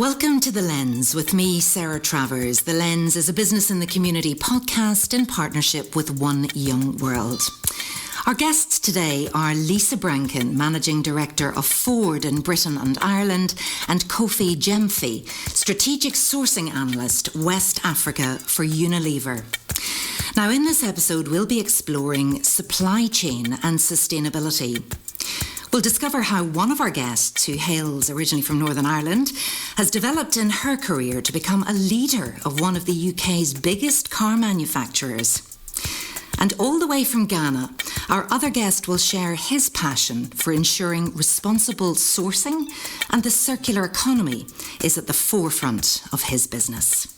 Welcome to The Lens with me, Sarah Travers. The Lens is a Business in the Community podcast in partnership with One Young World. Our guests today are Lisa Brankin, Managing Director of Ford in Britain and Ireland, and Kofi Gyamfi, Strategic Sourcing Analyst, West Africa for UNILEVER. Now, in this episode, we'll be exploring supply chain and sustainability. We'll discover how one of our guests, who hails originally from Northern Ireland, has developed in her career to become a leader of one of the UK's biggest car manufacturers. And all the way from Ghana, our other guest will share his passion for ensuring responsible sourcing and the circular economy is at the forefront of his business.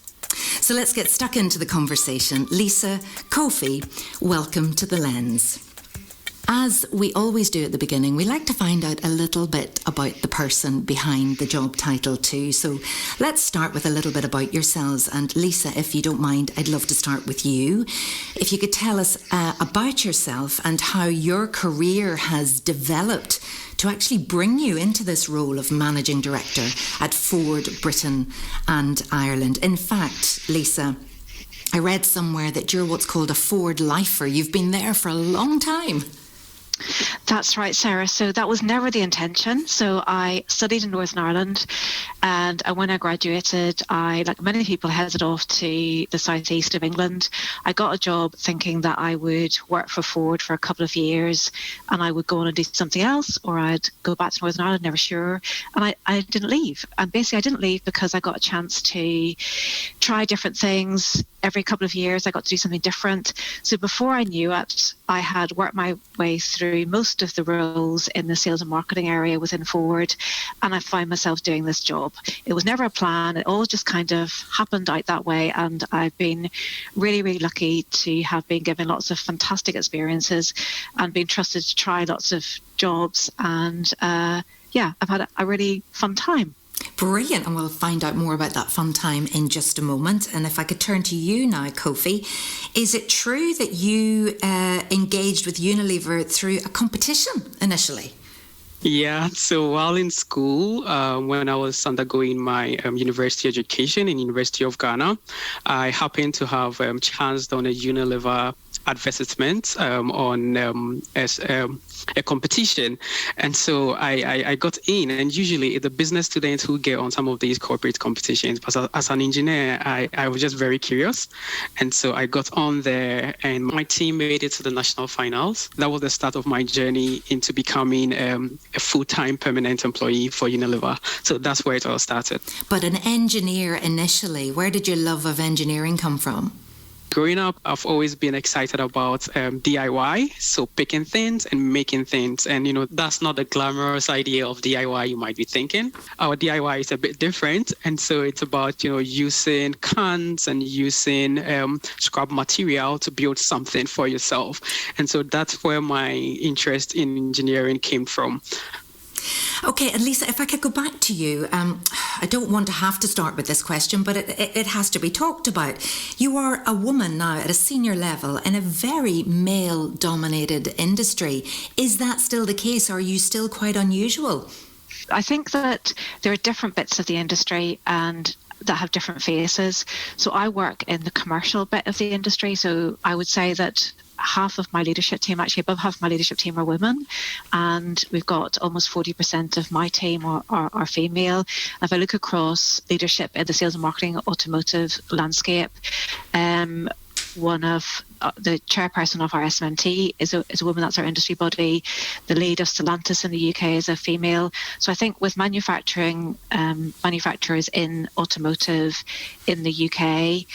So let's get stuck into the conversation. Lisa, Kofi, welcome to The Lens. As we always do at the beginning, we like to find out a little bit about the person behind the job title too. So let's start with a little bit about yourselves. And Lisa, if you don't mind, I'd love to start with you. If you could tell us about yourself and how your career has developed to actually bring you into this role of Managing Director at Ford, Britain and Ireland. In fact, Lisa, I read somewhere that you're what's called a Ford lifer. You've been there for a long time. That's right, Sarah. So that was never the intention. So I studied in Northern Ireland, and when I graduated, I, like many people, headed off to the southeast of England. I got a job thinking that I would work for Ford for a couple of years and I would go on and do something else, or I'd go back to Northern Ireland, never sure. And I didn't leave. And basically I didn't leave because I got a chance to try different things. Every couple of years I got to do something different. So before I knew it, I had worked my way through most of the roles in the sales and marketing area within Ford, and I found myself doing this job. It was never a plan. It all just kind of happened out that way, and I've been really, really lucky to have been given lots of fantastic experiences and been trusted to try lots of jobs, and I've had a really fun time. Brilliant, and we'll find out more about that fun time in just a moment. And if I could turn to you now, Kofi, is it true that you engaged with Unilever through a competition initially? Yeah, so while in school, when I was undergoing my university education in University of Ghana, I happened to have chanced on a Unilever advertisement on a competition, and so I got in. And usually the business students who get on some of these corporate competitions, but as an engineer I was just very curious, and so I got on there and my team made it to the national finals. That was the start of my journey into becoming a full-time permanent employee for Unilever. So that's where it all started. But an engineer initially, where did your love of engineering come from? Growing up, I've always been excited about DIY, so picking things and making things. And, that's not the glamorous idea of DIY you might be thinking. Our DIY is a bit different. And so it's about, using cans and using scrap material to build something for yourself. And so that's where my interest in engineering came from. Okay, and Lisa, if I could go back to you, I don't want to have to start with this question, but it has to be talked about. You are a woman now at a senior level in a very male-dominated industry. Is that still the case? Or are you still quite unusual? I think that there are different bits of the industry and that have different faces. So I work in the commercial bit of the industry. So I would say that half of my leadership team, actually above half of my leadership team, are women, and we've got almost 40% of my team are female. If I look across leadership in the sales and marketing automotive landscape, one of the chairperson of our SMT is a woman. That's our industry body. The lead of Stellantis in the UK is a female. So I think with manufacturers in automotive in the UK,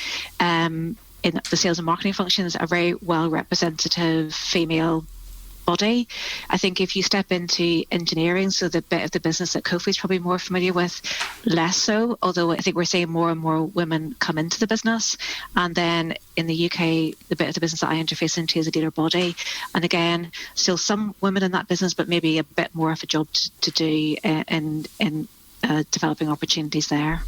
in the sales and marketing functions, a very well representative female body. I think if you step into engineering, so the bit of the business that Kofi is probably more familiar with, less so, although I think we're seeing more and more women come into the business. And then in the UK, the bit of the business that I interface into is a dealer body. And again, still some women in that business, but maybe a bit more of a job to do in developing opportunities there.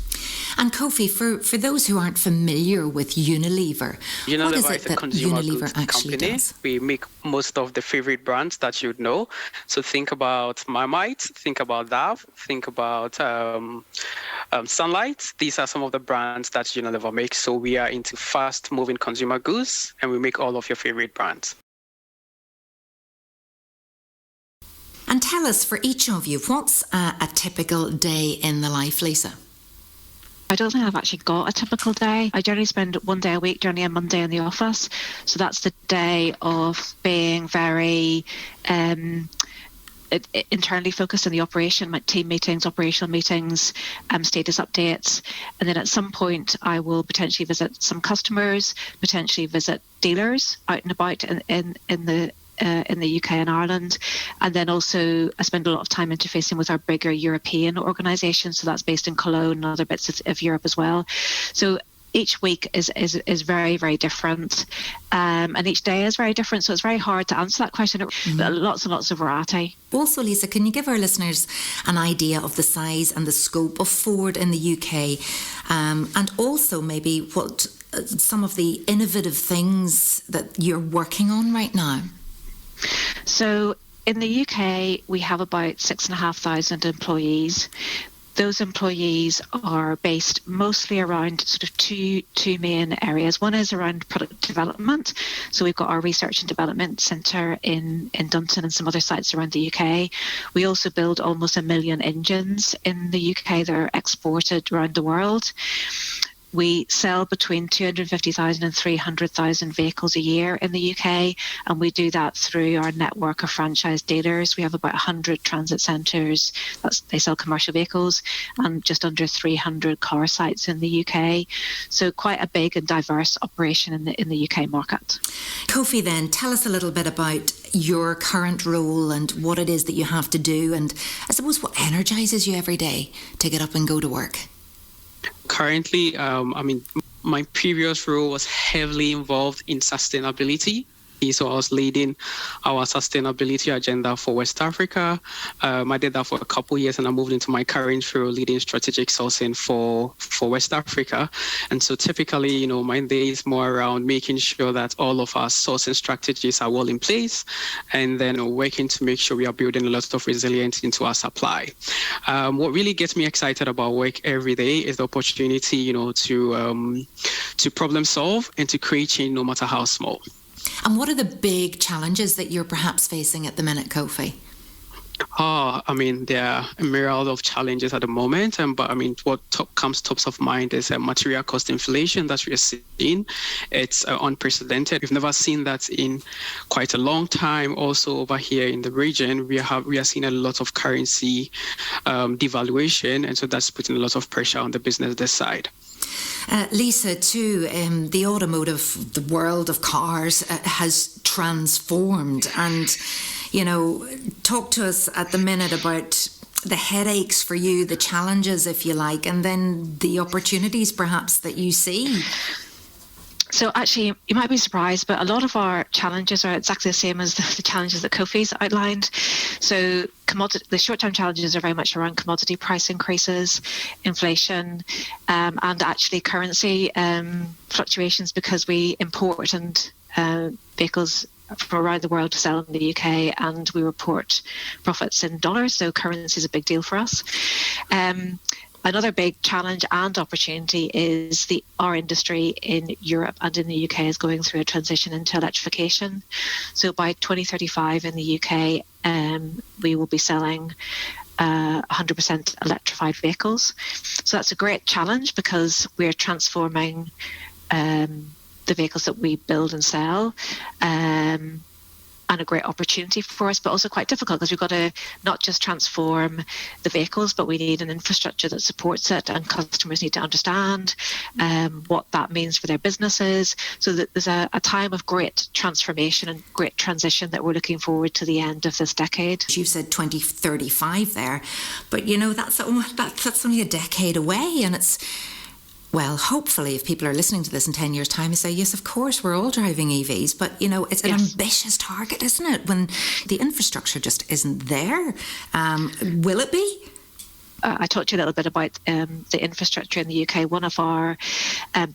And Kofi, for those who aren't familiar with Unilever, what is it that Unilever actually does? We make most of the favorite brands that you'd know. So think about Marmite, think about Dove, think about Sunlight. These are some of the brands that Unilever makes. So we are into fast-moving consumer goods, and we make all of your favorite brands. And tell us, for each of you, what's a typical day in the life, Lisa? I don't think I've actually got a typical day. I generally spend one day a week, generally a Monday in the office. So that's the day of being very internally focused on the operation, like team meetings, operational meetings, status updates. And then at some point, I will potentially visit some customers, potentially visit dealers out and about in the UK and Ireland. And then also I spend a lot of time interfacing with our bigger European organisations. So that's based in Cologne and other bits of Europe as well. So each week is very, very different. And each day is very different. So it's very hard to answer that question. Lots and lots of variety. Also, Lisa, can you give our listeners an idea of the size and the scope of Ford in the UK? And also maybe what some of the innovative things that you're working on right now? So in the UK, we have about 6,500 employees. Those employees are based mostly around sort of two main areas. One is around product development. So we've got our research and development centre in Dunton and some other sites around the UK. We also build almost 1 million engines in the UK that are exported around the world. We sell between 250,000 and 300,000 vehicles a year in the UK, and we do that through our network of franchise dealers. We have about 100 transit centres. They sell commercial vehicles, and just under 300 car sites in the UK. So quite a big and diverse operation in the UK market. Kofi, then, tell us a little bit about your current role and what it is that you have to do, and I suppose what energises you every day to get up and go to work. Currently, my previous role was heavily involved in sustainability. So I was leading our sustainability agenda for West Africa. I did that for a couple of years, and I moved into my current role leading strategic sourcing for West Africa. And so typically, my day is more around making sure that all of our sourcing strategies are well in place, and then working to make sure we are building a lot of resilience into our supply. What really gets me excited about work every day is the opportunity, to problem solve and to create change no matter how small. And what are the big challenges that you're perhaps facing at the minute, Kofi? There are a myriad of challenges at the moment, but what comes top of mind is material cost inflation that we are seeing. It's unprecedented. We've never seen that in quite a long time. Also over here in the region, we are seeing a lot of currency devaluation, and so that's putting a lot of pressure on the business this side. Lisa, too, the automotive, the world of cars has transformed, and talk to us at the minute about the headaches for you, the challenges, if you like, and then the opportunities perhaps that you see. So actually, you might be surprised, but a lot of our challenges are exactly the same as the challenges that Kofi's outlined. So the short-term challenges are very much around commodity price increases, inflation, and actually currency fluctuations, because we import vehicles from around the world to sell in the UK, and we report profits in dollars, so currency is a big deal for us. Another big challenge and opportunity is our industry in Europe and in the UK is going through a transition into electrification. So by 2035 in the UK, we will be selling 100% electrified vehicles. So that's a great challenge because we're transforming the vehicles that we build and sell, and a great opportunity for us, but also quite difficult because we've got to not just transform the vehicles, but we need an infrastructure that supports it, and customers need to understand what that means for their businesses. So that there's a time of great transformation and great transition that we're looking forward to the end of this decade. You said 2035 there, but that's only a decade away, and it's, well, hopefully if people are listening to this in 10 years' time, they say, yes, of course, we're all driving EVs. But, it's an ambitious target, isn't it? When the infrastructure just isn't there. Will it be? I talked to you a little bit about the infrastructure in the UK. One of our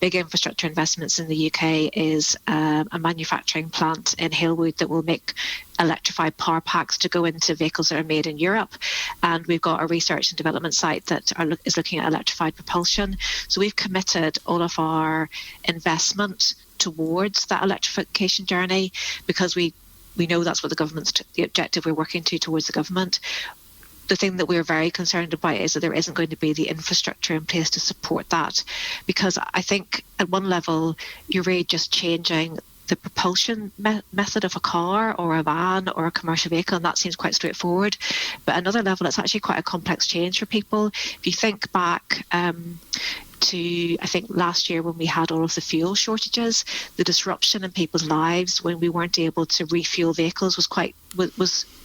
big infrastructure investments in the UK is a manufacturing plant in Halewood that will make electrified power packs to go into vehicles that are made in Europe. And we've got a research and development site that is looking at electrified propulsion. So we've committed all of our investment towards that electrification journey, because we know that's what the objective we're working towards the government. The thing that we're very concerned about is that there isn't going to be the infrastructure in place to support that, because I think at one level you're really just changing the propulsion method of a car or a van or a commercial vehicle, and that seems quite straightforward. But at another level, it's actually quite a complex change for people. If you think back to, I think, last year when we had all of the fuel shortages, the disruption in people's lives when we weren't able to refuel vehicles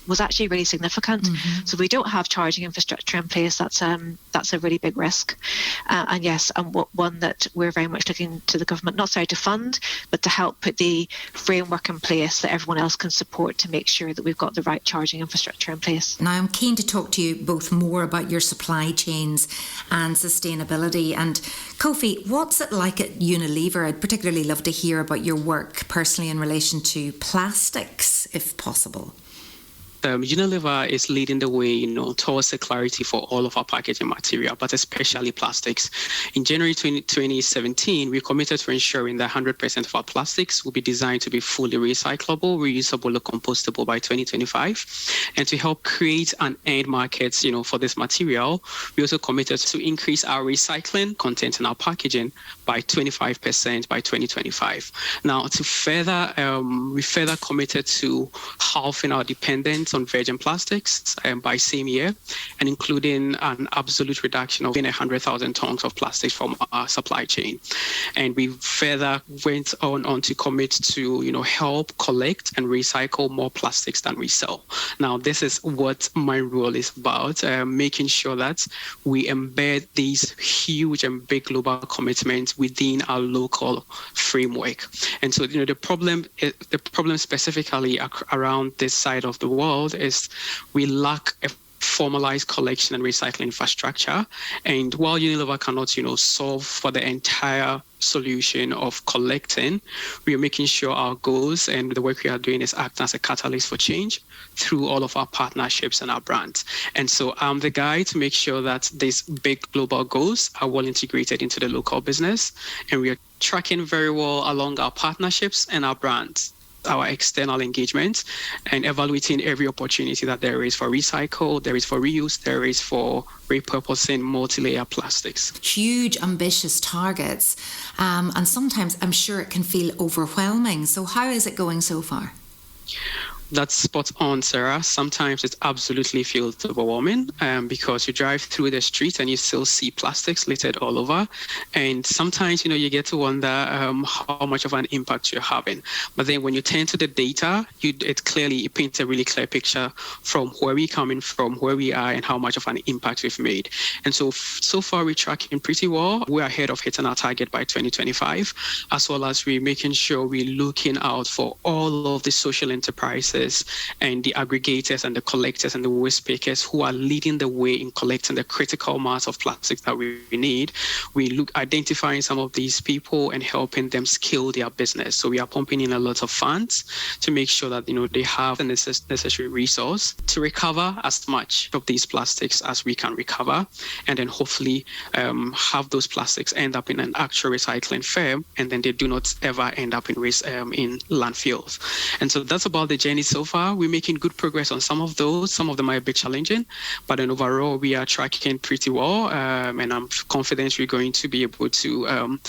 was actually really significant. Mm-hmm. So if we don't have charging infrastructure in place, that's a really big risk. And yes, and one that we're very much looking to the government, not sorry to fund, but to help put the framework in place that everyone else can support to make sure that we've got the right charging infrastructure in place. Now, I'm keen to talk to you both more about your supply chains and sustainability. And Kofi, what's it like at Unilever? I'd particularly love to hear about your work personally in relation to plastics, if possible. Unilever is leading the way, towards circularity for all of our packaging material, but especially plastics. In January 2017, we committed to ensuring that 100% of our plastics will be designed to be fully recyclable, reusable, or compostable by 2025. And to help create an end market, for this material, we also committed to increase our recycling content in our packaging by 25% by 2025. Now, we further committed to halving our dependence on virgin plastics by same year, and including an absolute reduction of 100,000 tons of plastics from our supply chain. And we further went on to commit to, help collect and recycle more plastics than we sell. Now, this is what my role is about, making sure that we embed these huge and big global commitments within our local framework. And so, the problem specifically around this side of the world is we lack a formalized collection and recycling infrastructure. And while Unilever cannot, solve for the entire solution of collecting, we are making sure our goals and the work we are doing is acting as a catalyst for change through all of our partnerships and our brands. And so I'm the guy to make sure that these big global goals are well integrated into the local business, and we are tracking very well along our partnerships and our brands, our external engagement, and evaluating every opportunity that there is for recycle, there is for reuse, there is for repurposing multi-layer plastics. Huge, ambitious targets, and sometimes I'm sure it can feel overwhelming. So how is it going so far? That's spot on, Sarah. Sometimes it absolutely feels overwhelming because you drive through the street and you still see plastics littered all over. And sometimes, you get to wonder how much of an impact you're having. But then when you turn to the data, it paints a really clear picture from where we're coming from, where we are, and how much of an impact we've made. And so far we're tracking pretty well. We're ahead of hitting our target by 2025, as well as we're making sure we're looking out for all of the social enterprises and the aggregators and the collectors and the waste pickers who are leading the way in collecting the critical mass of plastics that we need. We look identifying some of these people and helping them scale their business. So we are pumping in a lot of funds to make sure that they have the necessary resource to recover as much of these plastics as we can recover, and then hopefully have those plastics end up in an actual recycling firm, and then they do not ever end up in landfills. And so that's about the journey so far. We're making good progress on some of those. Some of them are a bit challenging, but then overall we are tracking pretty well, and I'm confident we're going to be able to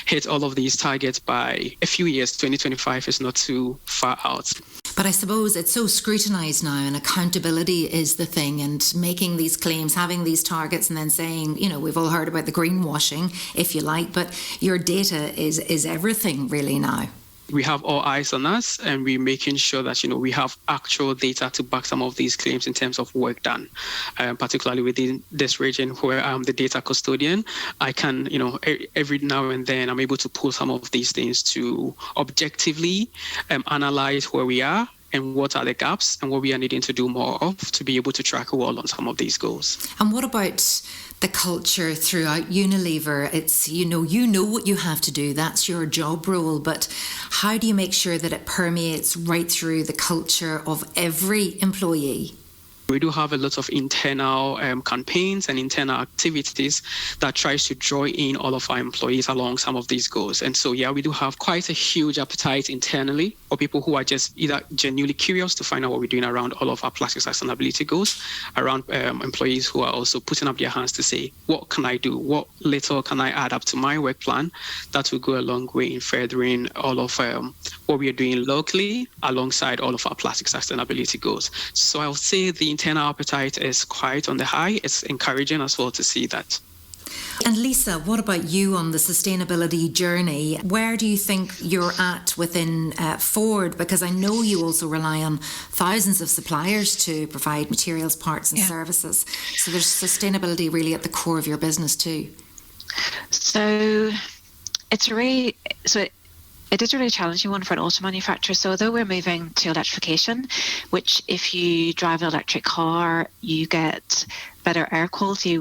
hit all of these targets by a few years. 2025 is not too far out. But I suppose it's so scrutinised now, and accountability is the thing, and making these claims, having these targets, and then saying, we've all heard about the greenwashing, if you like, but your data is everything really now. We have all eyes on us, and we're making sure that, we have actual data to back some of these claims in terms of work done, particularly within this region where I'm the data custodian. I can, every now and then I'm able to pull some of these things to objectively analyze where we are and what are the gaps and what we are needing to do more of to be able to track well on some of these goals. And what about the culture throughout Unilever? It's, you know what you have to do. That's your job role. But how do you make sure that it permeates right through the culture of every employee? We do have a lot of internal campaigns and internal activities that tries to draw in all of our employees along some of these goals. And so, we do have quite a huge appetite internally for people who are just either genuinely curious to find out what we're doing around all of our plastic sustainability goals, around employees who are also putting up their hands to say, what can I do? What little can I add up to my work plan? That will go a long way in furthering all of what we are doing locally alongside all of our plastic sustainability goals. So I would say the internal appetite is quite on the high. It's encouraging as well to see that. And Lisa, what about you on the sustainability journey? Where do you think you're at within Ford? Because I know you also rely on thousands of suppliers to provide materials, parts and services. So there's sustainability really at the core of your business too. So it is a really challenging one for an auto manufacturer. So although we're moving to electrification, which if you drive an electric car, you get better air quality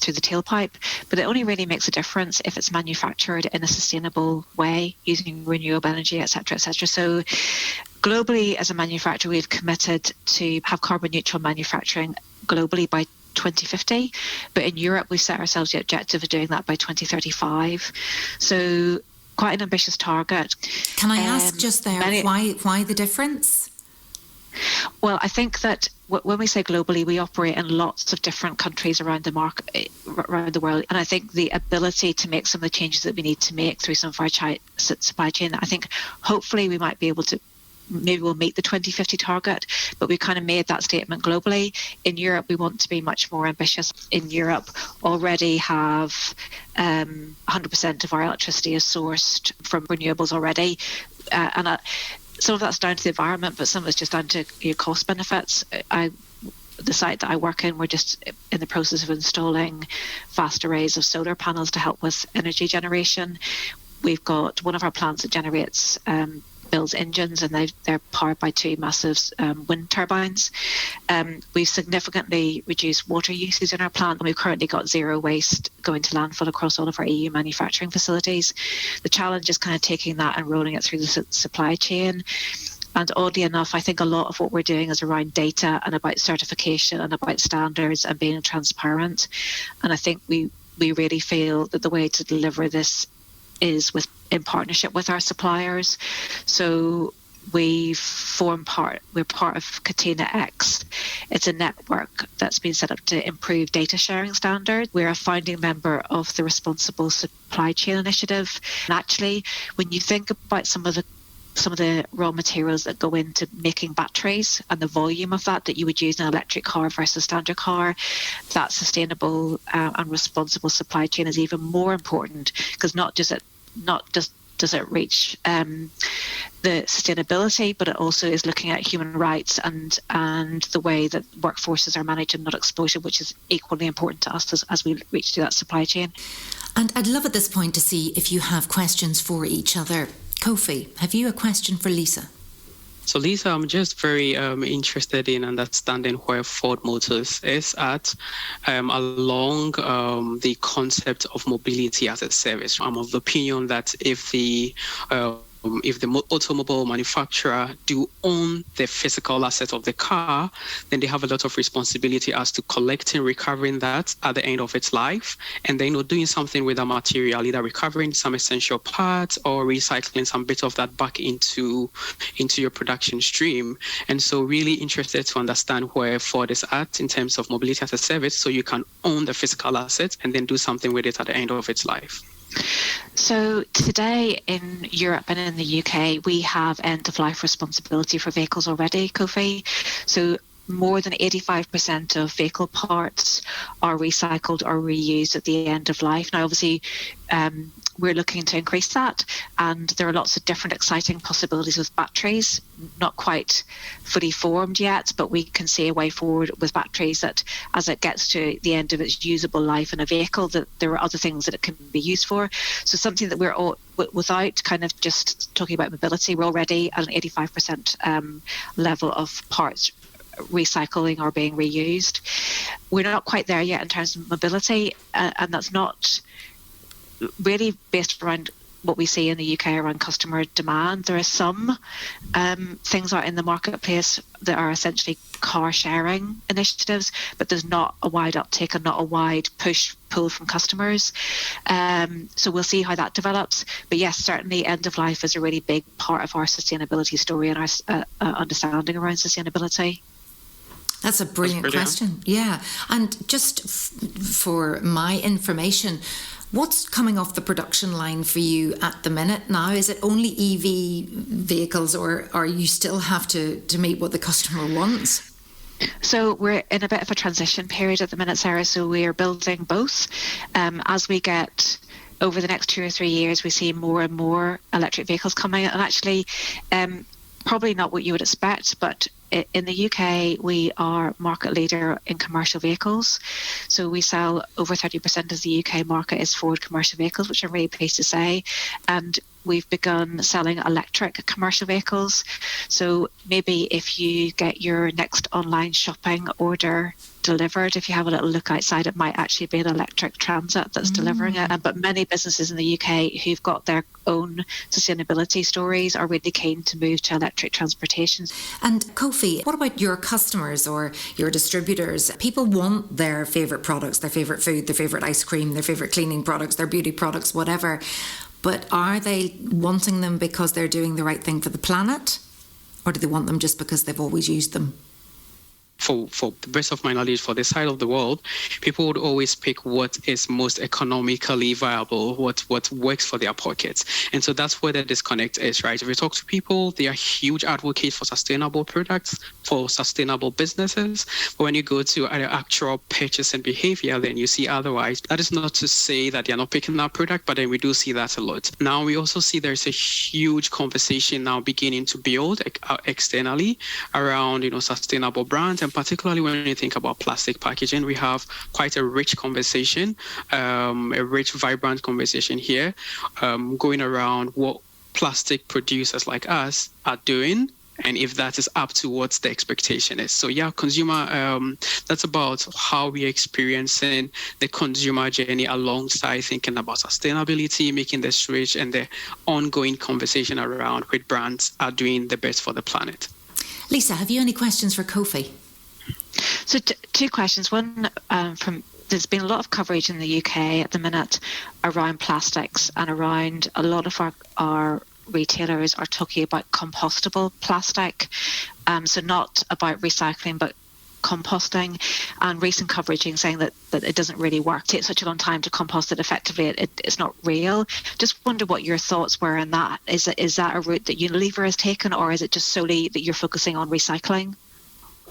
through the tailpipe, but it only really makes a difference if it's manufactured in a sustainable way using renewable energy, et cetera, et cetera. So globally, as a manufacturer, we've committed to have carbon neutral manufacturing globally by 2050, but in Europe, we set ourselves the objective of doing that by 2035. So quite an ambitious target. Can I ask just there, why the difference? Well, I think that when we say globally, we operate in lots of different countries around the market, around the world. And I think the ability to make some of the changes that we need to make through some of our supply chain, I think hopefully we might be able to, maybe we'll meet the 2050 target, but we kind of made that statement globally. In Europe, we want to be much more ambitious. In Europe, already have 100% of our electricity is sourced from renewables already. Some of that's down to the environment, but some of it's just down to cost benefits. The site that I work in, we're just in the process of installing vast arrays of solar panels to help with energy generation. We've got one of our plants that generates builds engines, and they're powered by two massive wind turbines. We've significantly reduced water usage in our plant, and we've currently got zero waste going to landfill across all of our EU manufacturing facilities. The challenge is kind of taking that and rolling it through the supply chain. And oddly enough, I think a lot of what we're doing is around data and about certification and about standards and being transparent. And I think we really feel that the way to deliver this is in partnership with our suppliers. So we're part of Catena X. It's a network that's been set up to improve data sharing standards. We're a founding member of the Responsible Supply Chain Initiative. And actually, when you think about some of the raw materials that go into making batteries and the volume of that you would use in an electric car versus standard car, that sustainable and responsible supply chain is even more important, because not just does it reach the sustainability, but it also is looking at human rights and the way that workforces are managed and not exploited, which is equally important to us as we reach through that supply chain. And I'd love at this point to see if you have questions for each other. Kofi, have you a question for Lisa? So Lisa, I'm just very interested in understanding where Ford Motors is at along the concept of mobility as a service. I'm of the opinion that if the automobile manufacturer do own the physical asset of the car, then they have a lot of responsibility as to collecting, recovering that at the end of its life, and then doing something with that material, either recovering some essential parts or recycling some bit of that back into your production stream. And so really interested to understand where Ford is at in terms of mobility as a service, so you can own the physical asset and then do something with it at the end of its life. So today in Europe and in the UK, we have end-of-life responsibility for vehicles already, Kofi. So more than 85% of vehicle parts are recycled or reused at the end of life. Now, obviously, we're looking to increase that, and there are lots of different exciting possibilities with batteries, not quite fully formed yet, but we can see a way forward with batteries that as it gets to the end of its usable life in a vehicle, that there are other things that it can be used for. So something that we're all, without kind of just talking about mobility, we're already at an 85% level of parts recycling or being reused. We're not quite there yet in terms of mobility, and that's not really based around what we see in the UK around customer demand. There are some things out in the marketplace that are essentially car sharing initiatives, but there's not a wide uptake and not a wide pull from customers. So we'll see how that develops. But yes, certainly end of life is a really big part of our sustainability story and our understanding around sustainability. That's a brilliant question. Yeah. And just for my information, what's coming off the production line for you at the minute now? Is it only EV vehicles, or you still have to meet what the customer wants? So we're in a bit of a transition period at the minute, Sarah. So we are building both. As we get over the next 2 or 3 years, we see more and more electric vehicles coming. And actually, probably not what you would expect, but in the UK, we are market leader in commercial vehicles. So we sell over 30% of the UK market is Ford commercial vehicles, which I'm really pleased to say. And we've begun selling electric commercial vehicles. So maybe if you get your next online shopping order delivered, if you have a little look outside, it might actually be an electric transit that's delivering it. But many businesses in the UK who've got their own sustainability stories are really keen to move to electric transportation. And Kofi, what about your customers or your distributors? People want their favourite products, their favourite food, their favourite ice cream, their favourite cleaning products, their beauty products, whatever. But are they wanting them because they're doing the right thing for the planet? Or do they want them just because they've always used them? For the best of my knowledge, for this side of the world, people would always pick what is most economically viable, what works for their pockets. And so that's where the disconnect is, right? If you talk to people, they are huge advocates for sustainable products, for sustainable businesses. But when you go to actual purchasing behavior, then you see otherwise. That is not to say that they're not picking that product, but then we do see that a lot. Now, we also see there's a huge conversation now beginning to build externally around, sustainable brands. And particularly when you think about plastic packaging, we have quite a rich conversation, a rich, vibrant conversation here going around what plastic producers like us are doing, and if that is up to what the expectation is. So yeah, consumer, that's about how we're experiencing the consumer journey alongside thinking about sustainability, making the switch, and the ongoing conversation around which brands are doing the best for the planet. Lisa, have you any questions for Kofi? So two questions. One, there's been a lot of coverage in the UK at the minute around plastics, and around a lot of our retailers are talking about compostable plastic. So not about recycling, but composting, and recent coverage saying that it doesn't really work. It takes such a long time to compost it effectively. It's not real. Just wonder what your thoughts were on that. Is that a route that Unilever has taken, or is it just solely that you're focusing on recycling?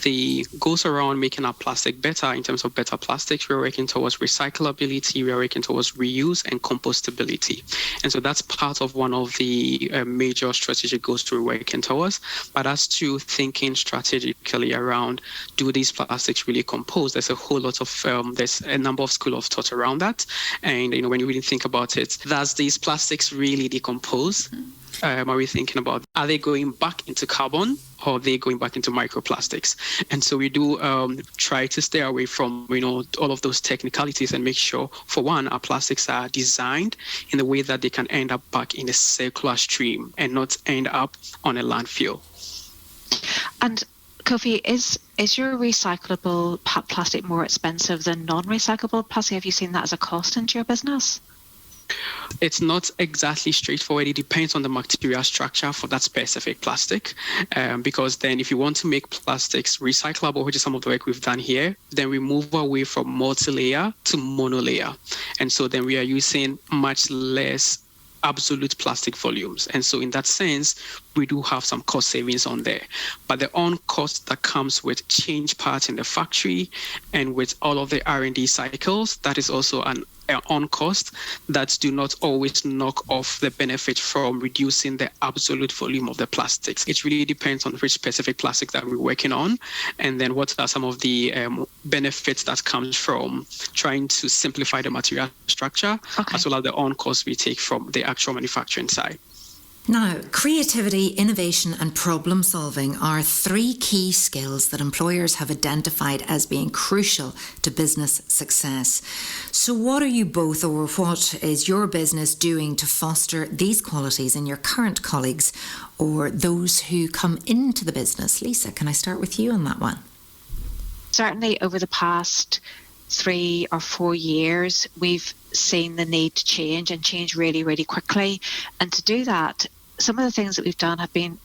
The goals around making our plastic better in terms of better plastics, we're working towards recyclability, we're working towards reuse and compostability. And so that's part of one of the major strategic goals we're working towards. But as to thinking strategically around, do these plastics really compose? There's a whole lot of, there's a number of school of thought around that. And, when you really think about it, does these plastics really decompose? Are we thinking about, are they going back into carbon, or are they going back into microplastics? And so we do try to stay away from, all of those technicalities, and make sure, for one, our plastics are designed in a way that they can end up back in a circular stream and not end up on a landfill. And Kofi, is your recyclable plastic more expensive than non-recyclable plastic? Have you seen that as a cost into your business? It's not exactly straightforward. It depends on the material structure for that specific plastic. Because then if you want to make plastics recyclable, which is some of the work we've done here, then we move away from multi-layer to monolayer. And so then we are using much less absolute plastic volumes. And so in that sense, we do have some cost savings on there. But the on cost that comes with change parts in the factory and with all of the R&D cycles, that is also an on cost that do not always knock off the benefit from reducing the absolute volume of the plastics. It really depends on which specific plastic that we're working on, and then what are some of the benefits that comes from trying to simplify the material structure, as well as the on cost we take from the actual manufacturing side. Now, creativity, innovation and problem solving are 3 key skills that employers have identified as being crucial to business success. So what are you both, or what is your business doing to foster these qualities in your current colleagues or those who come into the business? Lisa, can I start with you on that one? Certainly over the past 3 or 4 years, we've seen the need to change and change really, really quickly. And to do that, some of the things that we've done have been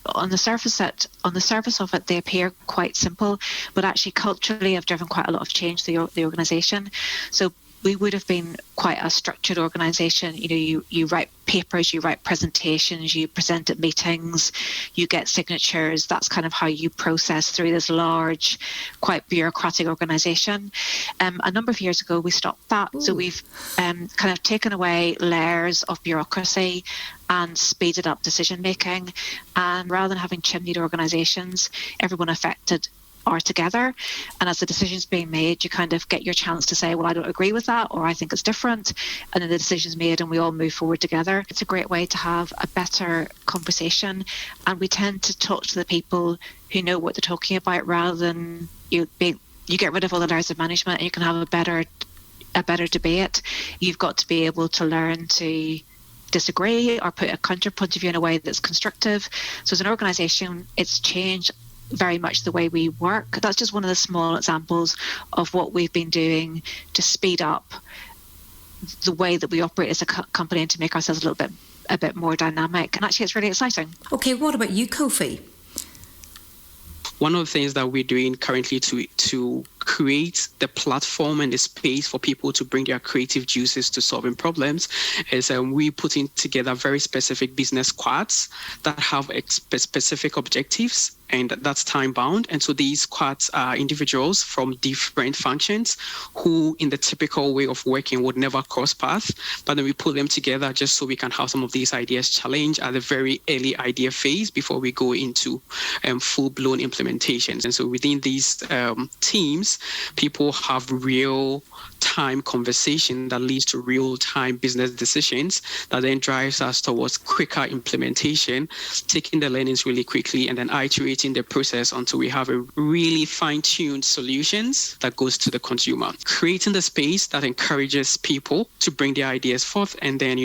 on the surface of it, they appear quite simple, but actually culturally have driven quite a lot of change to the organisation. So we would have been quite a structured organisation. You write papers, you write presentations, you present at meetings, you get signatures. That's kind of how you process through this large, quite bureaucratic organisation. A number of years ago, we stopped that. Ooh. So we've kind of taken away layers of bureaucracy and speeded up decision making. And rather than having chimneyed organisations, everyone affected are together, and as the decision's being made, you kind of get your chance to say, well, I don't agree with that, or I think it's different, and then the decision's made and we all move forward together. It's a great way to have a better conversation, and we tend to talk to the people who know what they're talking about, rather than you get rid of all the layers of management and you can have a better debate. You've got to be able to learn to disagree or put a counterpoint of view in a way that's constructive. So as an organisation, it's changed very much the way we work. That's just one of the small examples of what we've been doing to speed up the way that we operate as a company and to make ourselves a bit more dynamic. And actually, it's really exciting. Okay, what about you, Kofi? One of the things that we're doing currently to create the platform and the space for people to bring their creative juices to solving problems is we putting together very specific business squads that have specific objectives, and that's time bound. And so these squads are individuals from different functions who in the typical way of working would never cross paths, but then we put them together just so we can have some of these ideas challenged at the very early idea phase before we go into full-blown implementations. And so within these teams, people have real-time conversation that leads to real-time business decisions that then drives us towards quicker implementation, taking the learnings really quickly and then iterating the process until we have a really fine-tuned solutions that goes to the consumer. Creating the space that encourages people to bring their ideas forth, and then,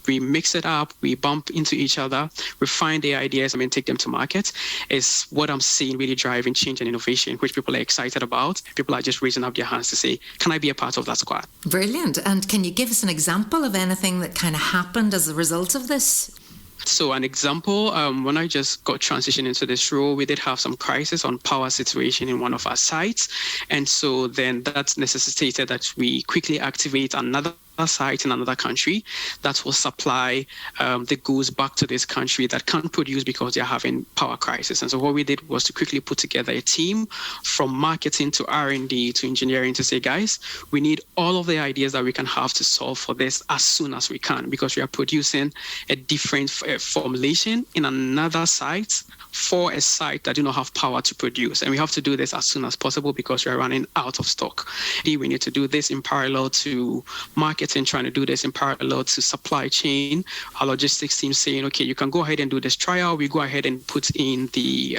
we mix it up, we bump into each other, refine the ideas, and then take them to market is what I'm seeing really driving change and innovation, which people are excited about. People are just raising up their hands to say, can I be a part of that squad? Brilliant. And can you give us an example of anything that kind of happened as a result of this? So an example, when I just got transitioned into this role, we did have some crisis on power situation in one of our sites. And so then that necessitated that we quickly activate another site in another country that will supply the goods back to this country that can't produce because they're having power crisis. And so what we did was to quickly put together a team from marketing to R&D to engineering to say, guys, we need all of the ideas that we can have to solve for this as soon as we can, because we are producing a different formulation in another site for a site that do not have power to produce. And we have to do this as soon as possible because we are running out of stock. We need to do this in parallel to marketing, trying to do this in parallel to supply chain. Our logistics team saying, okay, you can go ahead and do this trial. We go ahead and put in the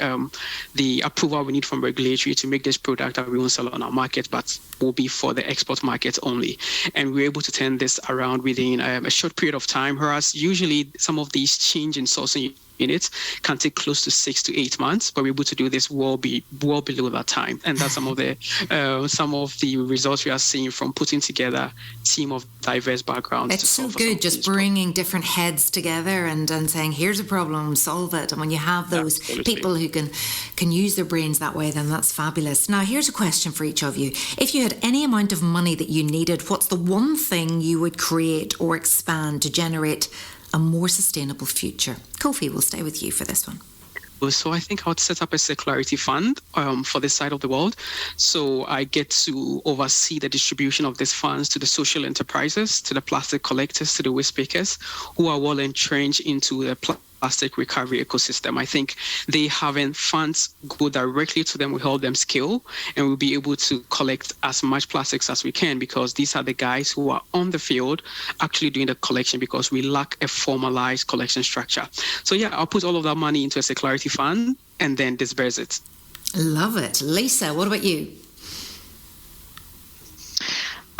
approval we need from regulatory to make this product that we won't sell on our market, but will be for the export market only. And we're able to turn this around within a short period of time, whereas usually some of these change in sourcing units can take close to 6 to 8 months, but we're able to do this well below that time. And that's some of the results we are seeing from putting together a team of diverse backgrounds. It's so good, just bringing different heads together and saying, here's a problem, solve it. And when you have those people who can use their brains that way, then that's fabulous. Now, here's a question for each of you. If you had any amount of money that you needed, what's the one thing you would create or expand to generate a more sustainable future? Kofi, we'll stay with you for this one. So I think I would set up a circularity fund for this side of the world. So I get to oversee the distribution of these funds to the social enterprises, to the plastic collectors, to the waste pickers, who are well entrenched into the plastic recovery ecosystem. I think they having funds go directly to them will help them scale, and we'll be able to collect as much plastics as we can, because these are the guys who are on the field actually doing the collection, because we lack a formalized collection structure. So yeah, I'll put all of that money into a circularity fund and then disperse it. Love it. Lisa, what about you?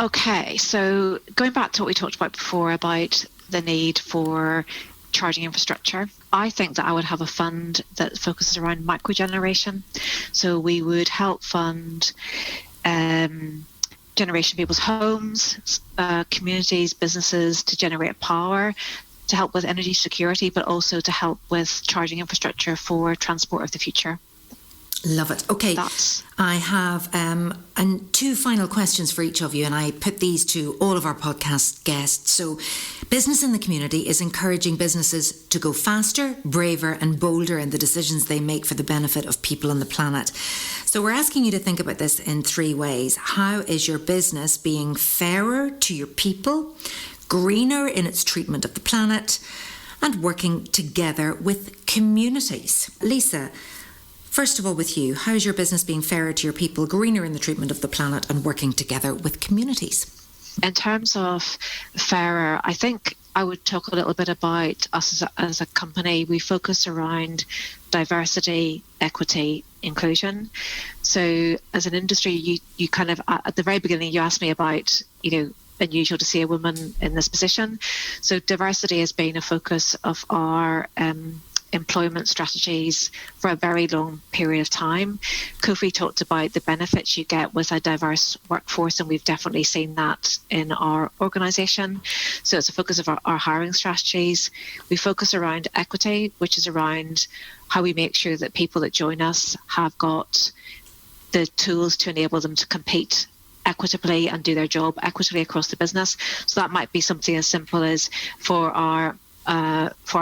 Okay, so going back to what we talked about before about the need for charging infrastructure, I think that I would have a fund that focuses around microgeneration. So we would help fund generation of people's homes, communities, businesses to generate power, to help with energy security, but also to help with charging infrastructure for transport of the future. Love it. Okay, I have two final questions for each of you, and I put these to all of our podcast guests. So, business in the community is encouraging businesses to go faster, braver and bolder in the decisions they make for the benefit of people on the planet. So we're asking you to think about this in three ways. How is your business being fairer to your people, greener in its treatment of the planet, and working together with communities? Lisa, first of all, with you, how is your business being fairer to your people, greener in the treatment of the planet, and working together with communities? In terms of fairer, I think I would talk a little bit about us as a company. We focus around diversity, equity, inclusion. So as an industry, you kind of, at the very beginning, you asked me about, unusual to see a woman in this position. So diversity has been a focus of our employment strategies for a very long period of time. Kofi talked about the benefits you get with a diverse workforce, and we've definitely seen that in our organisation. So it's a focus of our hiring strategies. We focus around equity, which is around how we make sure that people that join us have got the tools to enable them to compete equitably and do their job equitably across the business. So that might be something as simple as for our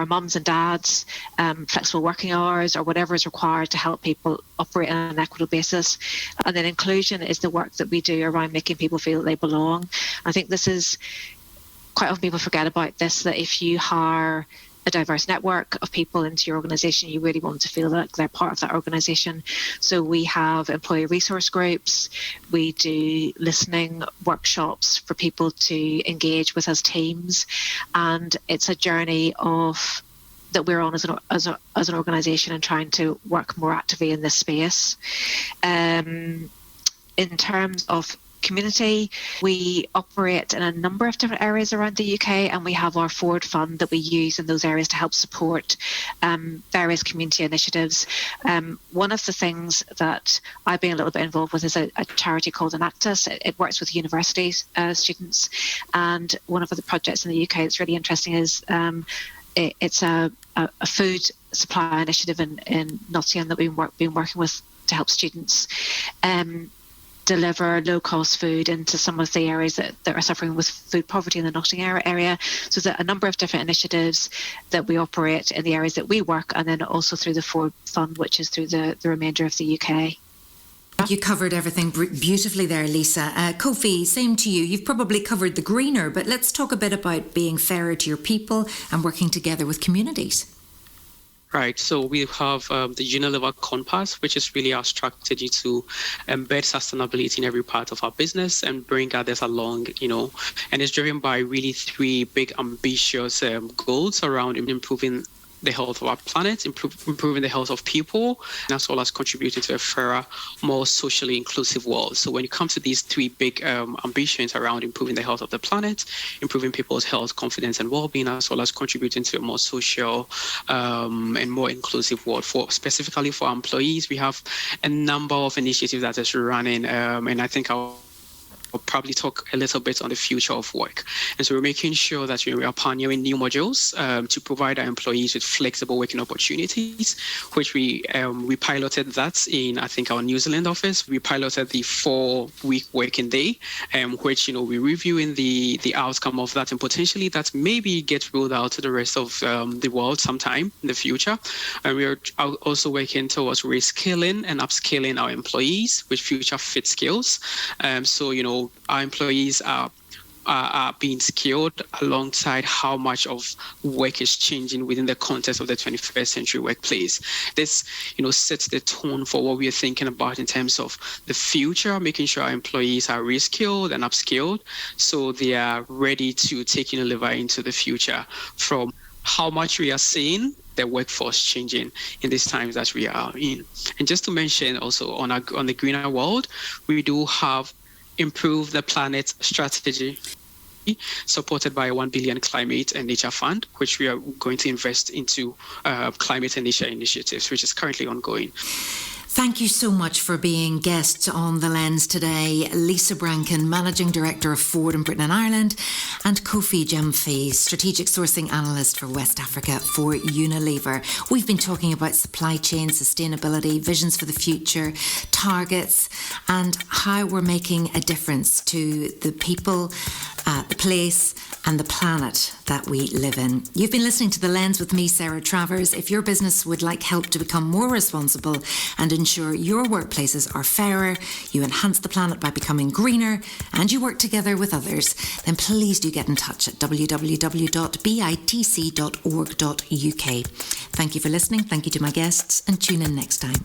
mums and dads, flexible working hours or whatever is required to help people operate on an equitable basis. And then inclusion is the work that we do around making people feel that they belong. I think this is, quite often people forget about this, that if you hire a diverse network of people into your organisation, you really want to feel like they're part of that organisation. So we have employee resource groups, we do listening workshops for people to engage with as teams, and it's a journey that we're on as an organisation and trying to work more actively in this space. In terms of community, we operate in a number of different areas around the UK, and we have our Forward Fund that we use in those areas to help support various community initiatives. One of the things that I've been a little bit involved with is a charity called Analyst. It works with university students, and one of the projects in the UK that's really interesting is it's a food supply initiative in Nottingham that we've been working with to help students deliver low-cost food into some of the areas that are suffering with food poverty in the Nottingham area. So there's a number of different initiatives that we operate in the areas that we work, and then also through the Forward Fund, which is through the remainder of the UK. You covered everything beautifully there, Lisa. Kofi, same to you. You've probably covered the greener, but let's talk a bit about being fairer to your people and working together with communities. Right, so we have the UNILEVER Compass, which is really our strategy to embed sustainability in every part of our business and bring others along, and it's driven by really three big ambitious goals around improving the health of our planet, improving the health of people, as well as contributing to a fairer, more socially inclusive world. So when it comes to these three big ambitions around improving the health of the planet, improving people's health, confidence and well-being, as well as contributing to a more social and more inclusive world. Specifically for our employees, we have a number of initiatives that is running, and I think our probably talk a little bit on the future of work. And so we're making sure that we are pioneering new modules to provide our employees with flexible working opportunities, which we piloted that in, I think, our New Zealand office. We piloted the 4-week working day, which, we're reviewing the outcome of that, and potentially that maybe get rolled out to the rest of the world sometime in the future. And we are also working towards reskilling and upskilling our employees with future fit skills. So, our employees are being skilled alongside how much of work is changing within the context of the 21st century workplace. This, sets the tone for what we are thinking about in terms of the future, making sure our employees are reskilled and upskilled so they are ready to take Unilever into the future from how much we are seeing the workforce changing in these times that we are in. And just to mention also on the greener world, we do have Improve the Planet strategy supported by a 1 billion climate and nature fund, which we are going to invest into climate and nature initiatives, which is currently ongoing. Thank you so much for being guests on The Lens today. Lisa Brankin, Managing Director of Ford in Britain and Ireland, and Kofi Gyamfi, Strategic Sourcing Analyst for West Africa for Unilever. We've been talking about supply chain, sustainability, visions for the future, targets, and how we're making a difference to the people, the place, and the planet that we live in. You've been listening to The Lens with me, Sarah Travers. If your business would like help to become more responsible and ensure your workplaces are fairer, you enhance the planet by becoming greener, and you work together with others, then please do get in touch at www.bitc.org.uk. Thank you for listening. Thank you to my guests, and tune in next time.